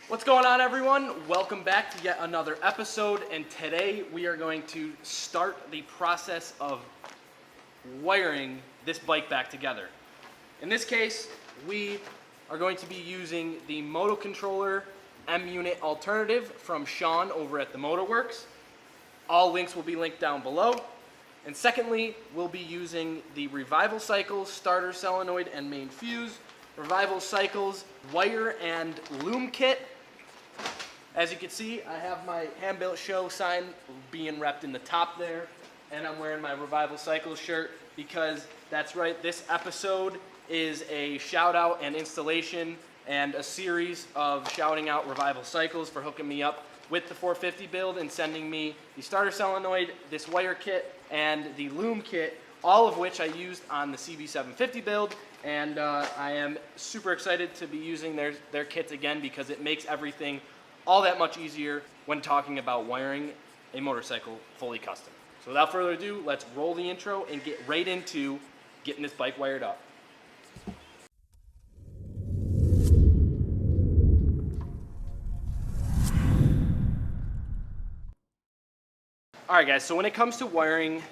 What's going on, everyone? Welcome back to yet another episode, and today we are going to start the process of wiring this bike back together. In this case, we are going to be using the Moto Controller M-Unit alternative from Sean over at the MotoWorks. All links will be linked down below. And secondly, we'll be using the Revival Cycles starter solenoid and main fuse, Revival Cycles wire and loom kit. As you can see, I have my hand-built show sign being repped in the top there, and I'm wearing my Revival Cycles shirt because that's right, this episode is a shout out and installation and a series of shouting out Revival Cycles for hooking me up with the 450 build and sending me the starter solenoid, this wire kit, and the loom kit, all of which I used on the CB450 build. And I am super excited to be using their kits again because it makes everything all that much easier when talking about wiring a motorcycle fully custom. So without further ado, let's roll the intro and get right into getting this bike wired up. All right, guys, so when it comes to wiring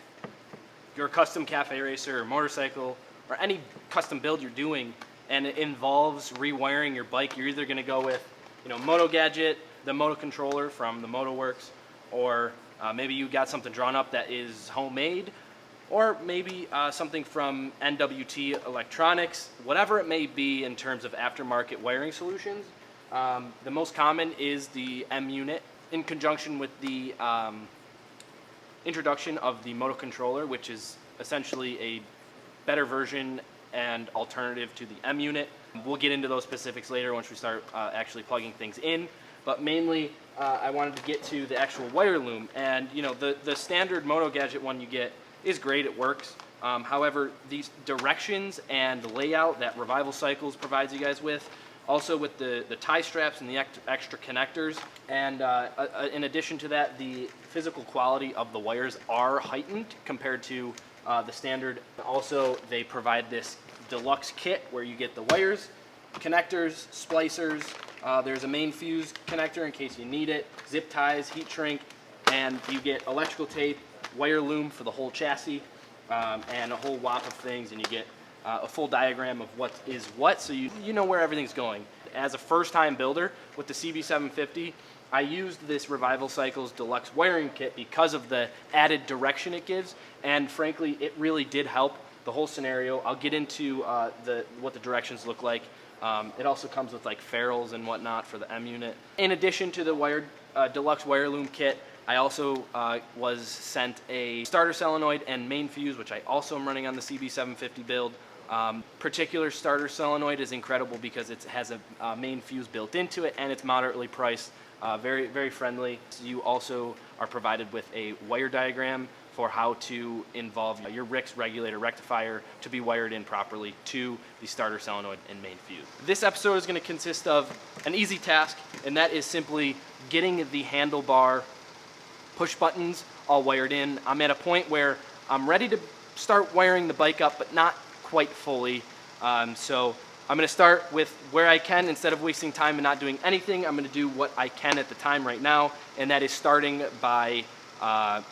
your custom cafe racer or motorcycle or any custom build you're doing and it involves rewiring your bike, you're either going to go with, Moto Gadget, the Moto Controller from the MotoWorks, or maybe you got something drawn up that is homemade, or maybe something from NWT Electronics, whatever it may be in terms of aftermarket wiring solutions. The most common is the M-Unit in conjunction with the introduction of the Moto Controller, which is essentially a better version and alternative to the M-Unit. We'll get into those specifics later once we start actually plugging things in, but mainly I wanted to get to the actual wire loom. And the standard Moto Gadget one you get is great, it works. However, these directions and layout that Revival Cycles provides you guys with, also with the tie straps and the extra connectors, and in addition to that, the physical quality of the wires are heightened compared to the standard. Also, they provide this deluxe kit where you get the wires, connectors, splicers, there's a main fuse connector in case you need it, zip ties, heat shrink, and you get electrical tape, wire loom for the whole chassis, and a whole whop of things, and you get a full diagram of what is what, so you know where everything's going. As a first-time builder with the CB450, I used this Revival Cycles Deluxe wiring kit because of the added direction it gives, and frankly, it really did help the whole scenario. I'll get into what the directions look like. It also comes with like ferrules and whatnot for the M-Unit. In addition to the Deluxe wire loom kit, I also was sent a starter solenoid and main fuse, which I also am running on the CB450 build. Particular starter solenoid is incredible because it has a main fuse built into it, and it's moderately priced, very, very friendly. You also are provided with a wire diagram for how to involve your RIX regulator rectifier to be wired in properly to the starter solenoid and main fuse. This episode is going to consist of an easy task, and that is simply getting the handlebar push buttons all wired in. I'm at a point where I'm ready to start wiring the bike up, but not quite fully. So I'm going to start with where I can. Instead of wasting time and not doing anything, I'm going to do what I can at the time right now, and that is starting by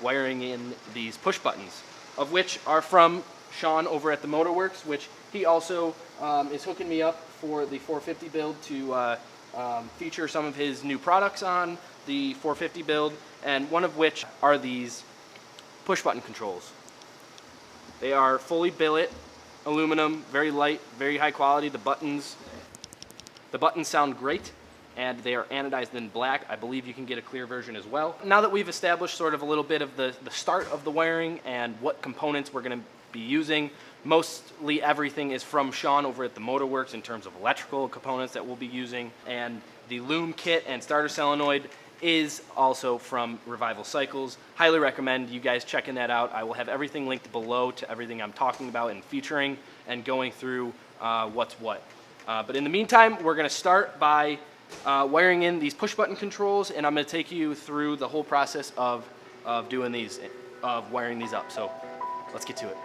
wiring in these push buttons, of which are from Sean over at the MotoWorks, which he also is hooking me up for the 450 build to feature some of his new products on the 450 build, and one of which are these push button controls. They are fully billet aluminum, very light, very high quality. The buttons sound great, and they are anodized in black. I believe you can get a clear version as well. Now that we've established sort of a little bit of the start of the wiring and what components we're going to be using, mostly everything is from Sean over at the MotoWorks in terms of electrical components that we'll be using, and the loom kit and starter solenoid is also from Revival Cycles. Highly recommend you guys checking that out. I will have everything linked below to everything I'm talking about and featuring and going through what's what. But in the meantime, we're going to start by wiring in these push button controls, and I'm going to take you through the whole process of doing these, of wiring these up. So let's get to it.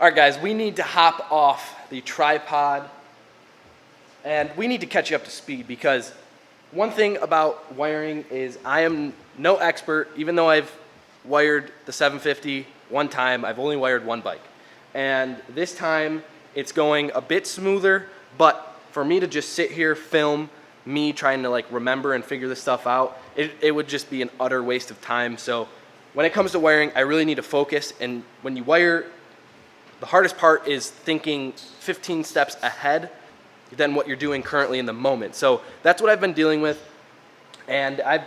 All right, guys, we need to hop off the tripod and we need to catch you up to speed, because one thing about wiring is I am no expert. Even though I've wired the 750 one time, I've only wired one bike. And this time it's going a bit smoother, but for me to just sit here, film me trying to like remember and figure this stuff out, it would just be an utter waste of time. So when it comes to wiring, I really need to focus. And when you wire, the hardest part is thinking 15 steps ahead than what you're doing currently in the moment. So that's what I've been dealing with. And I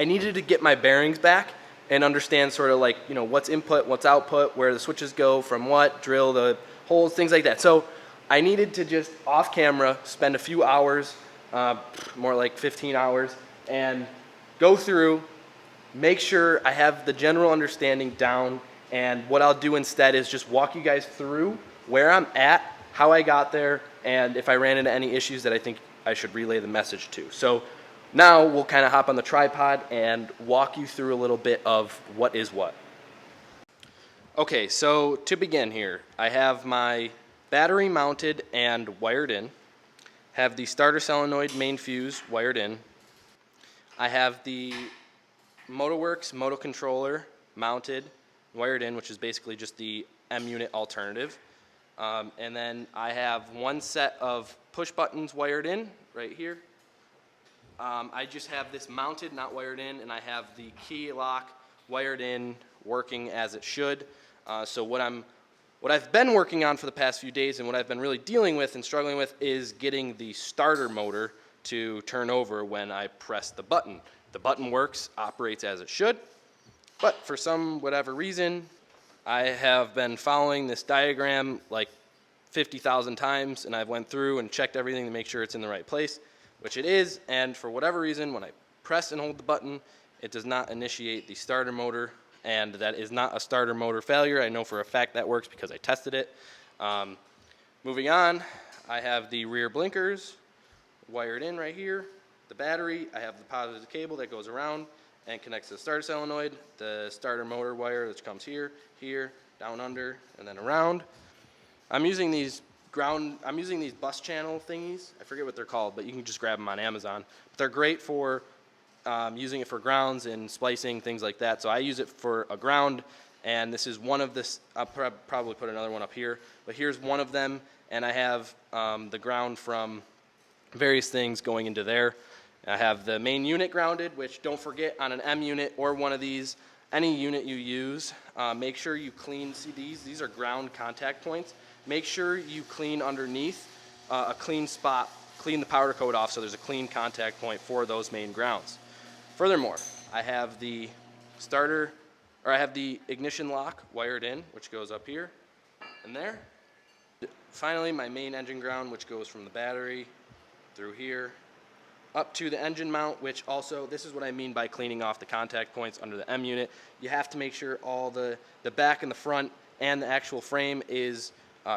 needed to get my bearings back and understand sort of like, you know, what's input, what's output, where the switches go from what, drill the holes, things like that. So I needed to just off camera spend a few hours, more like 15 hours, and go through, make sure I have the general understanding down. And what I'll do instead is just walk you guys through where I'm at, how I got there, and if I ran into any issues that I think I should relay the message to. So now we'll kind of hop on the tripod and walk you through a little bit of what is what. Okay, so to begin here, I have my battery mounted and wired in, have the starter solenoid main fuse wired in, I have the MotoWorks motor controller mounted, wired in, which is basically just the M unit alternative. And then I have one set of push buttons wired in right here. I just have this mounted, not wired in, and I have the key lock wired in, working as it should. So what I've been working on for the past few days, and what I've been really dealing with and struggling with, is getting the starter motor to turn over when I press the button. The button works, operates as it should. But for whatever reason, I have been following this diagram like 50,000 times, and I've went through and checked everything to make sure it's in the right place, which it is. And for whatever reason, when I press and hold the button, it does not initiate the starter motor, and that is not a starter motor failure. I know for a fact that works because I tested it. Moving on, I have the rear blinkers wired in right here. The battery, I have the positive cable that goes around and connects to the starter solenoid, the starter motor wire which comes here, here, down under, and then around. I'm using these bus channel thingies. I forget what they're called, but you can just grab them on Amazon. But they're great for using it for grounds and splicing, things like that. So I use it for a ground, and this is one of this. I'll probably put another one up here, but here's one of them, and I have the ground from various things going into there. I have the main unit grounded, which don't forget on an M unit or one of these, any unit you use, make sure you clean, see these are ground contact points. Make sure you clean underneath a clean spot, clean the powder coat off so there's a clean contact point for those main grounds. Furthermore, I have the ignition lock wired in, which goes up here and there. Finally, my main engine ground, which goes from the battery through here up to the engine mount, which also, this is what I mean by cleaning off the contact points under the M unit. You have to make sure all the back and the front and the actual frame is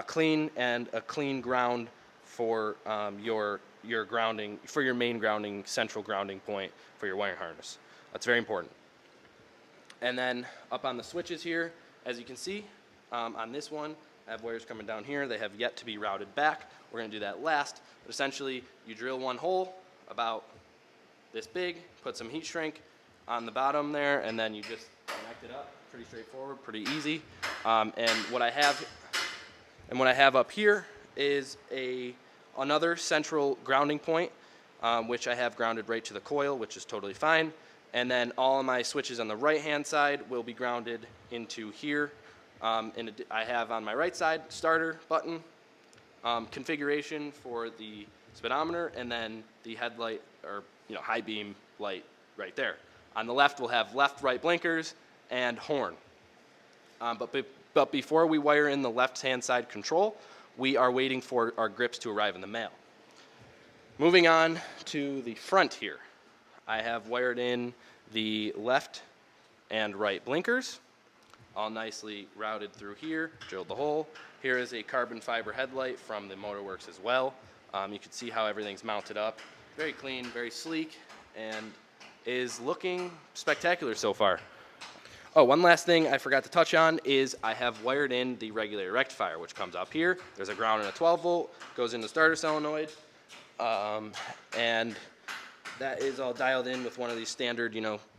clean, and a clean ground for your grounding, for your main grounding, central grounding point for your wiring harness. That's very important. And then up on the switches here, as you can see, on this one, I have wires coming down here. They have yet to be routed back. We're going to do that last. But essentially, you drill one hole about this big, put some heat shrink on the bottom there, and then you just connect it up. Pretty straightforward, pretty easy. And what I have up here is another central grounding point, which I have grounded right to the coil, which is totally fine. And then all of my switches on the right-hand side will be grounded into here. And I have on my right side starter button, configuration for the speedometer, and then the headlight, or high beam light right there. On the left, we'll have left, right blinkers and horn. But before we wire in the left-hand side control, we are waiting for our grips to arrive in the mail. Moving on to the front here, I have wired in the left and right blinkers, all nicely routed through here, drilled the hole. Here is a carbon fiber headlight from the MotoWorks as well. You can see how everything's mounted up. Very clean, very sleek, and is looking spectacular so far. Oh, one last thing I forgot to touch on is I have wired in the regulator rectifier, which comes up here. There's a ground and a 12 volt, goes in the starter solenoid, and that is all dialed in with one of these standard,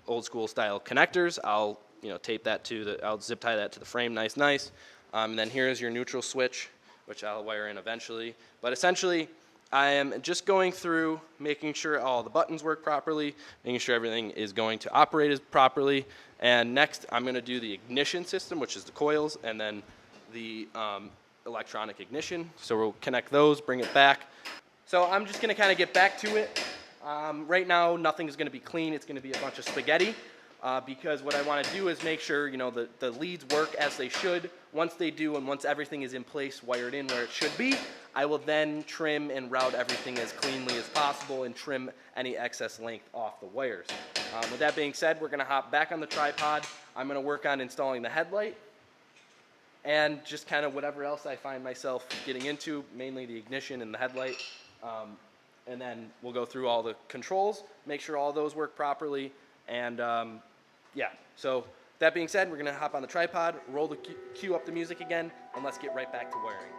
old school style connectors. I'll, tape that I'll zip tie that to the frame, nice. And then here's your neutral switch, which I'll wire in eventually. But essentially, I am just going through, making sure all the buttons work properly, making sure everything is going to operate properly. And next, I'm going to do the ignition system, which is the coils, and then the electronic ignition. So we'll connect those, bring it back. So I'm just going to kind of get back to it. Right now, nothing is going to be clean. It's going to be a bunch of spaghetti. Because what I want to do is make sure, the leads work as they should. Once they do, and once everything is in place, wired in where it should be, I will then trim and route everything as cleanly as possible and trim any excess length off the wires. With that being said, we're going to hop back on the tripod. I'm going to work on installing the headlight and just kind of whatever else I find myself getting into, mainly the ignition and the headlight. And then we'll go through all the controls, make sure all those work properly. And yeah, so that being said, we're going to hop on the tripod, roll the cue up the music again, and let's get right back to wiring.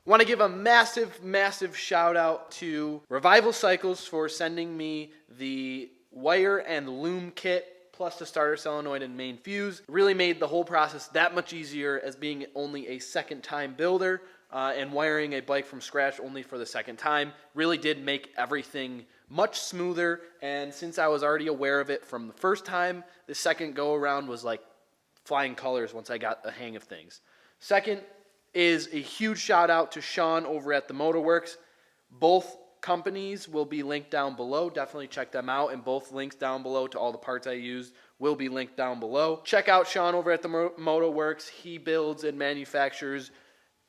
Want to give a massive shout out to Revival Cycles for sending me the wire and loom kit plus the starter solenoid and main fuse. Really made the whole process that much easier as being only a second time builder and wiring a bike from scratch only for the second time. Really did make everything much smoother, and since I was already aware of it from the first time, the second go around was like flying colors once I got the hang of things. Second is a huge shout out to Sean over at the MotoWorks. Both companies will be linked down below. Definitely check them out, and both links down below to all the parts I used will be linked down below. Check out Sean over at the MotoWorks. He builds and manufactures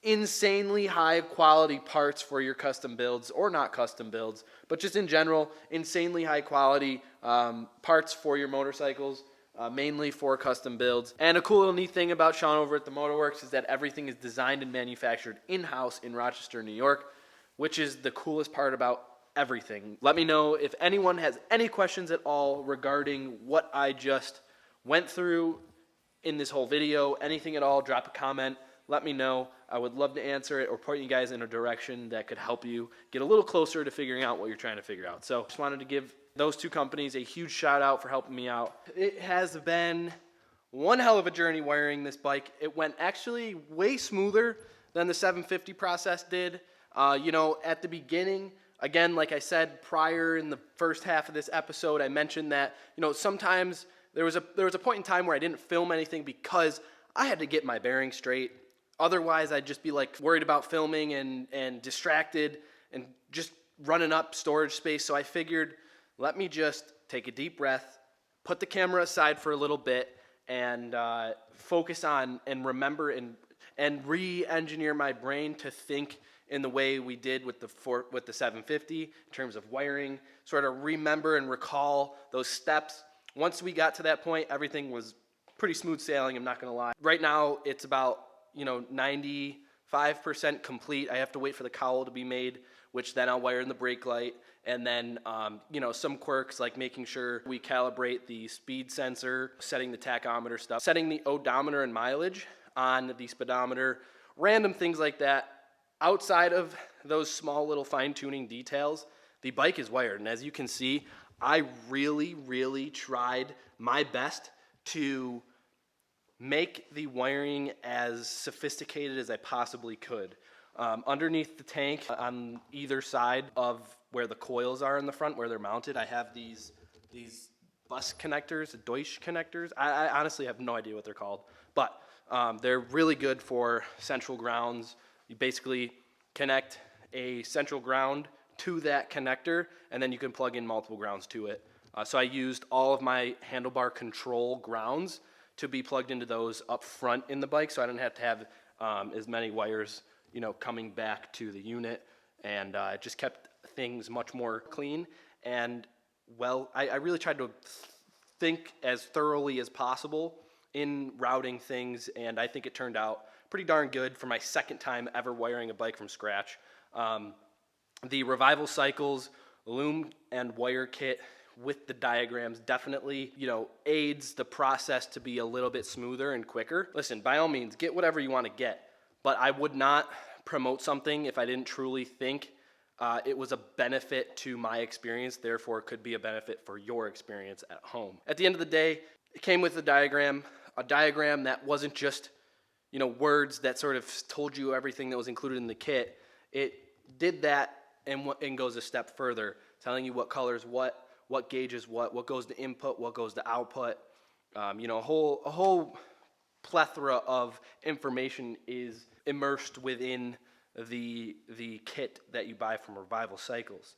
insanely high quality parts for your custom builds, or not custom builds, but just in general, insanely high quality parts for your motorcycles. Mainly for custom builds. And a cool little neat thing about Sean over at the MotoWorks is that everything is designed and manufactured in-house in Rochester, New York, which is the coolest part about everything. Let me know if anyone has any questions at all regarding what I just went through in this whole video. Anything at all, drop a comment. Let me know. I would love to answer it or point you guys in a direction that could help you get a little closer to figuring out what you're trying to figure out. So just wanted to give those two companies a huge shout out for helping me out. It has been one hell of a journey wiring this bike. It went actually way smoother than the 750 process did. You know, at the beginning, again, like I said prior in the first half of this episode, I mentioned that, you know, sometimes there was a point in time where I didn't film anything because I had to get my bearings straight. Otherwise, I'd just be like worried about filming and distracted and just running up storage space. So I figured, let me just take a deep breath, put the camera aside for a little bit, and focus on and remember and re-engineer my brain to think in the way we did with the 750 in terms of wiring, sort of remember and recall those steps. Once we got to that point, everything was pretty smooth sailing, I'm not going to lie. Right now, it's about 95% complete. I have to wait for the cowl to be made, which then I'll wire in the brake light. And then, some quirks like making sure we calibrate the speed sensor, setting the tachometer stuff, setting the odometer and mileage on the speedometer, random things like that. Outside of those small little fine-tuning details, the bike is wired. And as you can see, I really tried my best to make the wiring as sophisticated as I possibly could. Underneath the tank, on either side of where the coils are in the front, where they're mounted, I have these bus connectors, Deutsch connectors. I honestly have no idea what they're called, but they're really good for central grounds. You basically connect a central ground to that connector, and then you can plug in multiple grounds to it. So I used all of my handlebar control grounds to be plugged into those up front in the bike, so I didn't have to have as many wires coming back to the unit, and it just kept things much more clean. And well, I really tried to think as thoroughly as possible in routing things, and I think it turned out pretty darn good for my second time ever wiring a bike from scratch. The Revival Cycles loom and wire kit with the diagrams definitely, aids the process to be a little bit smoother and quicker. Listen, by all means, get whatever you want to get, but I would not promote something if I didn't truly think it was a benefit to my experience, therefore it could be a benefit for your experience at home. At the end of the day, it came with a diagram that wasn't just, words that sort of told you everything that was included in the kit. It did that and goes a step further, telling you what colors what gauges what goes to input, what goes to output. A whole plethora of information is immersed within the kit that you buy from Revival Cycles.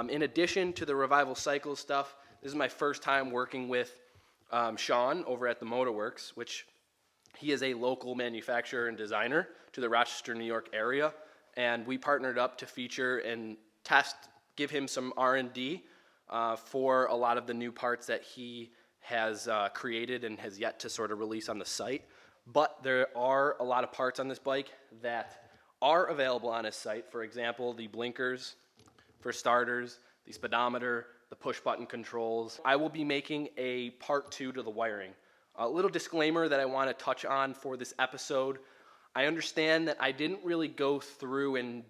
In addition to the Revival Cycles stuff, this is my first time working with Sean over at the MotoWorks, which he is a local manufacturer and designer to the Rochester, New York area, and we partnered up to feature and give him some R&D for a lot of the new parts that he has created and has yet to sort of release on the site. But there are a lot of parts on this bike that are available on his site. For example, the blinkers for starters, the speedometer, the push button controls. I will be making a part 2 to the wiring. A little disclaimer that I want to touch on for this episode. I understand that I didn't really go through and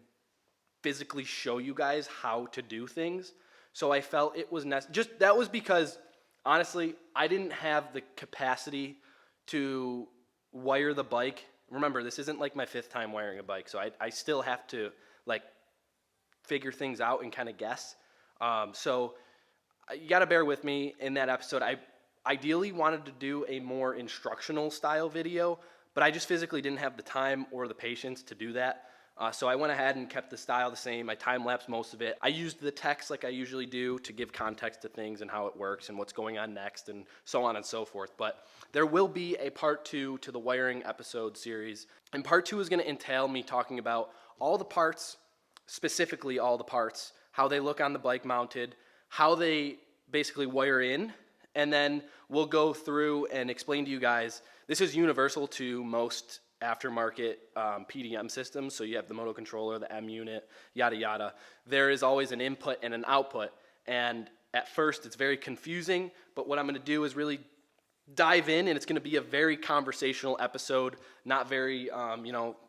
physically show you guys how to do things. So I felt it was necessary. That was because, honestly, I didn't have the capacity to wire the bike. Remember, this isn't like my 5th time wiring a bike, so I still have to like figure things out and kind of guess. So you got to bear with me in that episode. I ideally wanted to do a more instructional style video, but I just physically didn't have the time or the patience to do that. So I went ahead and kept the style the same. I time-lapsed most of it. I used the text like I usually do to give context to things and how it works and what's going on next and so on and so forth. But there will be a part 2 to the wiring episode series. And part 2 is going to entail me talking about all the parts, specifically all the parts, how they look on the bike mounted, how they basically wire in, and then we'll go through and explain to you guys. This is universal to most aftermarket PDM systems. So you have the motor controller, the M unit, yada yada. There is always an input and an output, and at first it's very confusing, but what I'm going to do is really dive in, and it's going to be a very conversational episode, not very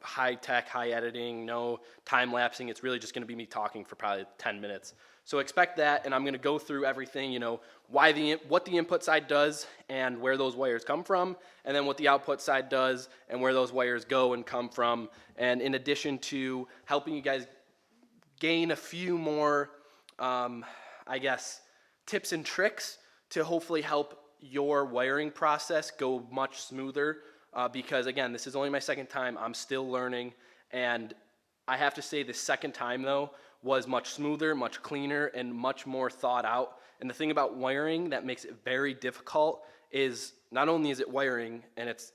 high tech, high editing, no time lapsing. It's really just going to be me talking for probably 10 minutes. So expect that, and I'm going to go through everything, what the input side does and where those wires come from, and then what the output side does and where those wires go and come from. And in addition to helping you guys gain a few more, tips and tricks to hopefully help your wiring process go much smoother, because again, this is only my 2nd time. I'm still learning, and I have to say the 2nd time though was much smoother, much cleaner, and much more thought out. And the thing about wiring that makes it very difficult is not only is it wiring, and it's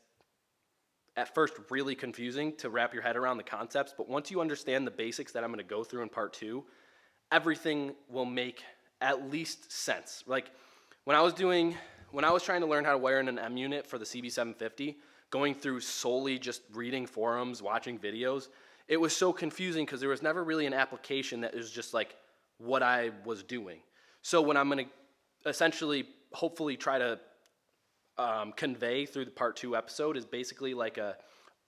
at first really confusing to wrap your head around the concepts, but once you understand the basics that I'm going to go through in part 2, everything will make at least sense. Like when I was trying to learn how to wire in an M unit for the CB750, going through solely just reading forums, watching videos, it was so confusing because there was never really an application that was just like what I was doing. So what I'm going to essentially hopefully try to convey through the part 2 episode is basically like a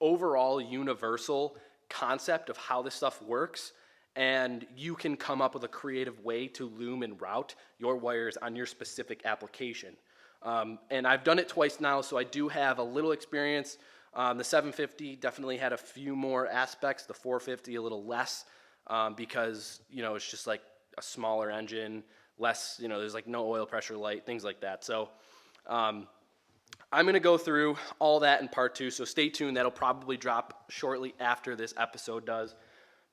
overall universal concept of how this stuff works, and you can come up with a creative way to loom and route your wires on your specific application. And I've done it twice now, so I do have a little experience. The 750 definitely had a few more aspects, the 450 a little less, because it's just like a smaller engine, less, there's like no oil pressure light, things like that. So I'm going to go through all that in part 2, so stay tuned. That'll probably drop shortly after this episode does.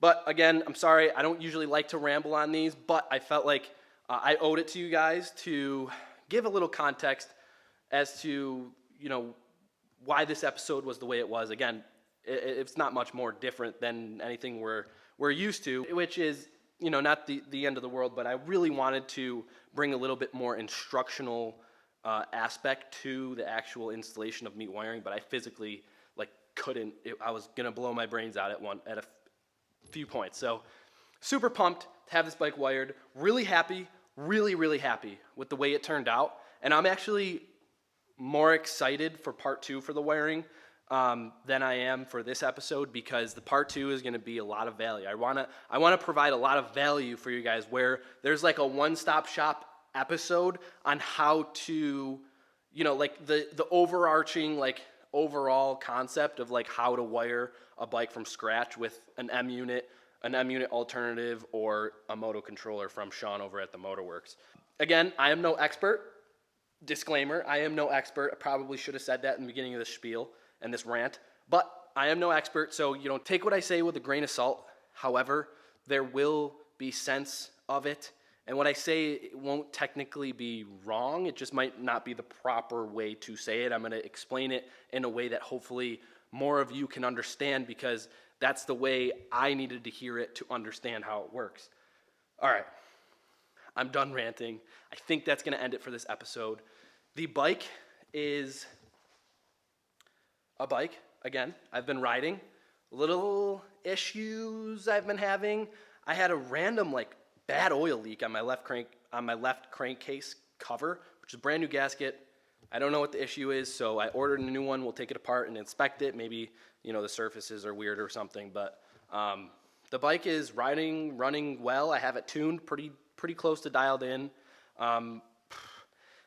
But again, I'm sorry, I don't usually like to ramble on these, but I felt like I owed it to you guys to give a little context as to, why this episode was the way it was. Again, it's not much more different than anything we're used to, which is, not the end of the world, but I really wanted to bring a little bit more instructional aspect to the actual installation of meat wiring, but I physically couldn't. I was gonna blow my brains out at a few points. So super pumped to have this bike wired. Really happy, really happy with the way it turned out, and I'm actually more excited for part 2 for the wiring than I am for this episode, because the part 2 is going to be a lot of value. I want to provide a lot of value for you guys, where there's like a one-stop shop episode on how to, the overarching overall concept of how to wire a bike from scratch with an M unit alternative, or a moto controller from Sean over at the MotoWorks. Again, I am no expert. Disclaimer, I am no expert. I probably should have said that in the beginning of this spiel and this rant, but I am no expert, so take what I say with a grain of salt. However, there will be sense of it, and what I say, it won't technically be wrong. It just might not be the proper way to say it. I'm going to explain it in a way that hopefully more of you can understand, because that's the way I needed to hear it to understand how it works. All right. I'm done ranting. I think that's going to end it for this episode. The bike is a bike. Again, I've been riding. Little issues I've been having. I had a random bad oil leak on my left crankcase cover, which is a brand new gasket, I don't know what the issue is, so I ordered a new one. We'll take it apart and inspect it. Maybe, you know, the surfaces are weird or something, but the bike is running well. I have it tuned pretty close to dialed in.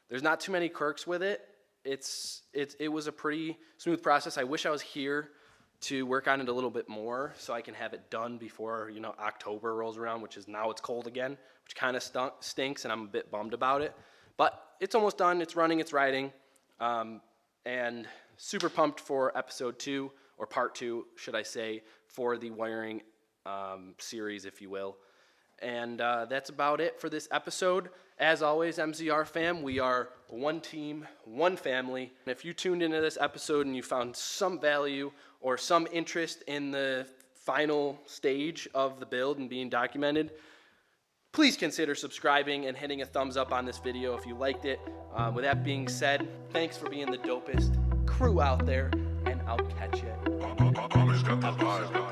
There's not too many quirks with it. It was a pretty smooth process. I wish I was here to work on it a little bit more so I can have it done before, you know, October rolls around, which is now it's cold again, which kind of stinks, and I'm a bit bummed about it. But it's almost done. It's running, it's riding, and super pumped for episode 2, or part 2, should I say, for the wiring series, if you will. And that's about it for this episode. As always, MZR fam, we are one team, one family. And if you tuned into this episode and you found some value or some interest in the final stage of the build and being documented, please consider subscribing and hitting a thumbs up on this video if you liked it. With that being said, thanks for being the dopest crew out there, and I'll catch you. Homage got the vibe.